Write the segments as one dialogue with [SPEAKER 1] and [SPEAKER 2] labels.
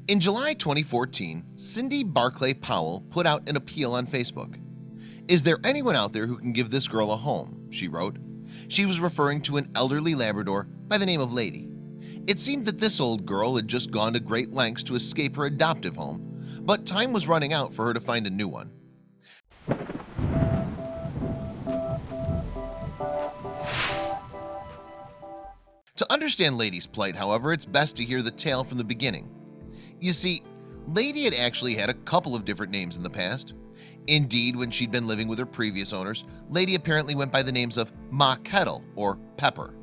[SPEAKER 1] In July 2014, Cindy Barclay Powell put out an appeal on Facebook. "Is there anyone out there who can give this girl a home?" she wrote. She was referring to an elderly Labrador by the name of Lady. It seemed that this old girl had just gone to great lengths to escape her adoptive home, but time was running out for her to find a new one. To understand Lady's plight, however, it's best to hear the tale from the beginning. You see, Lady had actually had a couple of different names in the past. Indeed, when she'd been living with her previous owners, Lady apparently went by the names of Ma Kettle or Pepper.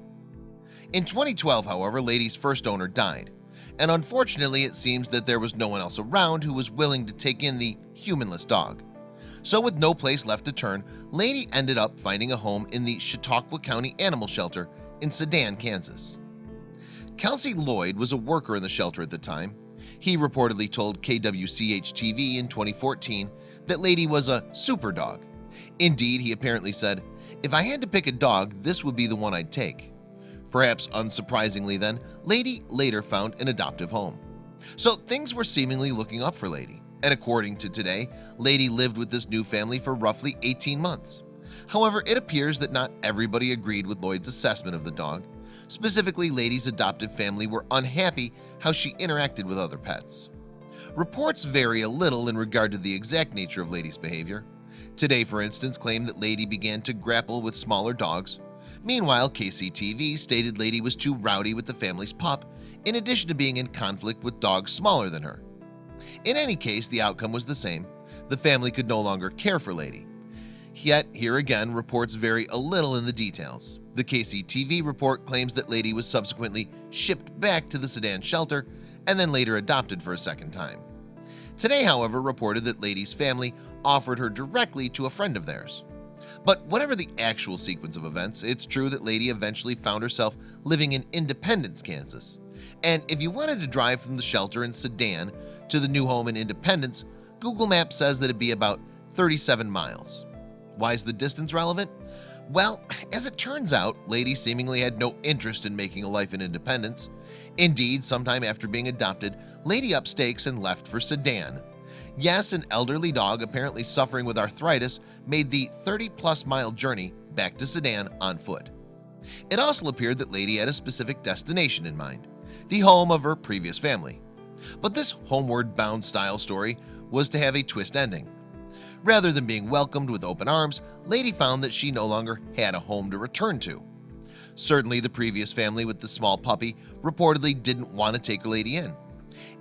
[SPEAKER 1] In 2012, however, Lady's first owner died, and unfortunately it seems that there was no one else around who was willing to take in the humanless dog. So with no place left to turn, Lady ended up finding a home in the Chautauqua County Animal Shelter in Sedan, Kansas. Kelsey Loyd was a worker in the shelter at the time. He reportedly told KWCH-TV in 2014 that Lady was a super dog. Indeed, he apparently said, "If I had to pick a dog, this would be the one I'd take." Perhaps unsurprisingly then, Lady later found an adoptive home. So things were seemingly looking up for Lady, and according to Today, Lady lived with this new family for roughly 18 months. However, it appears that not everybody agreed with Loyd's assessment of the dog. Specifically, Lady's adoptive family were unhappy how she interacted with other pets. Reports vary a little in regard to the exact nature of Lady's behavior. Today, for instance, claimed that Lady began to grapple with smaller dogs. Meanwhile, KCTV stated Lady was too rowdy with the family's pup, in addition to being in conflict with dogs smaller than her. In any case, the outcome was the same. The family could no longer care for Lady. Yet, here again, reports vary a little in the details. The KCTV report claims that Lady was subsequently shipped back to the Sedan shelter and then later adopted for a second time. Today, however, reported that Lady's family offered her directly to a friend of theirs. But whatever the actual sequence of events, it's true that Lady eventually found herself living in Independence, Kansas. And if you wanted to drive from the shelter in Sedan to the new home in Independence, Google Maps says that it'd be about 37 miles. Why is the distance relevant? Well, as it turns out, Lady seemingly had no interest in making a life in Independence. Indeed, sometime after being adopted, Lady upped stakes and left for Sedan. Yes, an elderly dog apparently suffering with arthritis made the 30-plus mile journey back to Sedan on foot. It also appeared that Lady had a specific destination in mind, the home of her previous family. But this homeward-bound style story was to have a twist ending. Rather than being welcomed with open arms, Lady found that she no longer had a home to return to. Certainly, the previous family with the small puppy reportedly didn't want to take Lady in.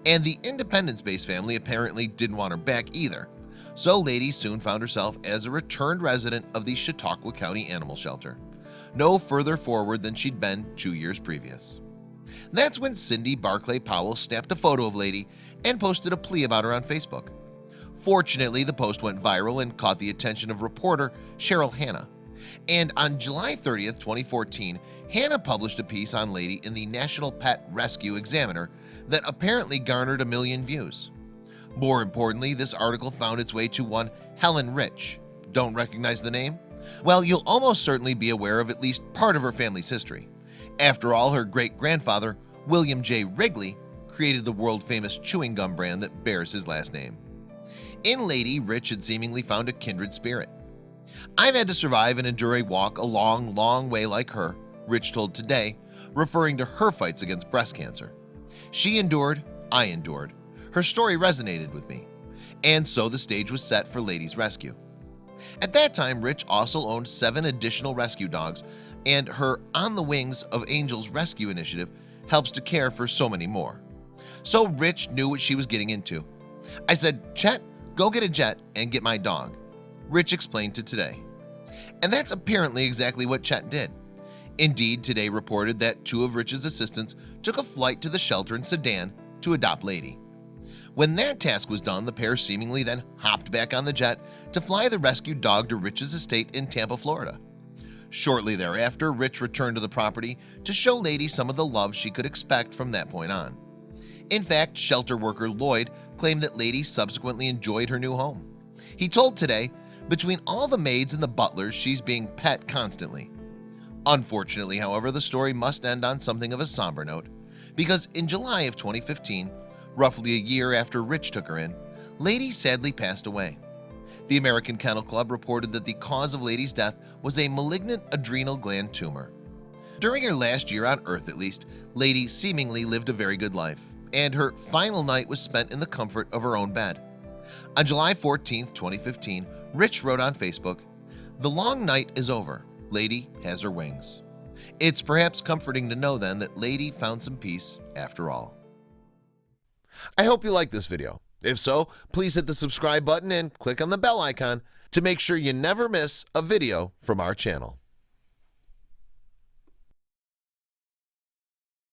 [SPEAKER 1] And the Independence-based family apparently didn't want her back either. So Lady soon found herself as a returned resident of the Chautauqua County Animal Shelter, no further forward than she'd been 2 years previous. That's when Cindy Barclay Powell snapped a photo of Lady and posted a plea about her on Facebook. Fortunately, the post went viral and caught the attention of reporter Cheryl Hanna. And on July 30th, 2014, Hanna published a piece on Lady in the National Pet Rescue Examiner that apparently garnered 1 million views. More importantly, this article found its way to one Helen Rich. Don't recognize the name? Well, you'll almost certainly be aware of at least part of her family's history. After all, her great-grandfather, William J. Wrigley, created the world-famous chewing gum brand that bears his last name. In Lady, Rich had seemingly found a kindred spirit. "I've had to survive and endure a walk a long, long way like her," Rich told Today, referring to her fights against breast cancer. "She endured, I endured. Her story resonated with me." And so the stage was set for Lady's rescue. At that time, Rich also owned 7 additional rescue dogs, and her On the Wings of Angels rescue initiative helps to care for so many more. So Rich knew what she was getting into. "I said, Chet, go get a jet and get my dog," Rich explained to Today. And that's apparently exactly what Chet did. Indeed, Today reported that 2 of Rich's assistants took a flight to the shelter in Sedan to adopt Lady. When that task was done, the pair seemingly then hopped back on the jet to fly the rescued dog to Rich's estate in Tampa, Florida. Shortly thereafter, Rich returned to the property to show Lady some of the love she could expect from that point on. In fact, shelter worker Lloyd claimed that Lady subsequently enjoyed her new home. He told Today, "Between all the maids and the butlers, she's being pet constantly." Unfortunately, however, the story must end on something of a somber note, because in July of 2015, Roughly a year after Rich took her in, Lady sadly passed away. The American Kennel Club reported that the cause of Lady's death was a malignant adrenal gland tumor. During her last year on Earth, at least, Lady seemingly lived a very good life, and her final night was spent in the comfort of her own bed. On July 14, 2015, Rich wrote on Facebook, "The long night is over. Lady has her wings." It's perhaps comforting to know then that Lady found some peace after all. I hope you like this video. If so, please hit the subscribe button and click on the bell icon to make sure you never miss a video from our channel.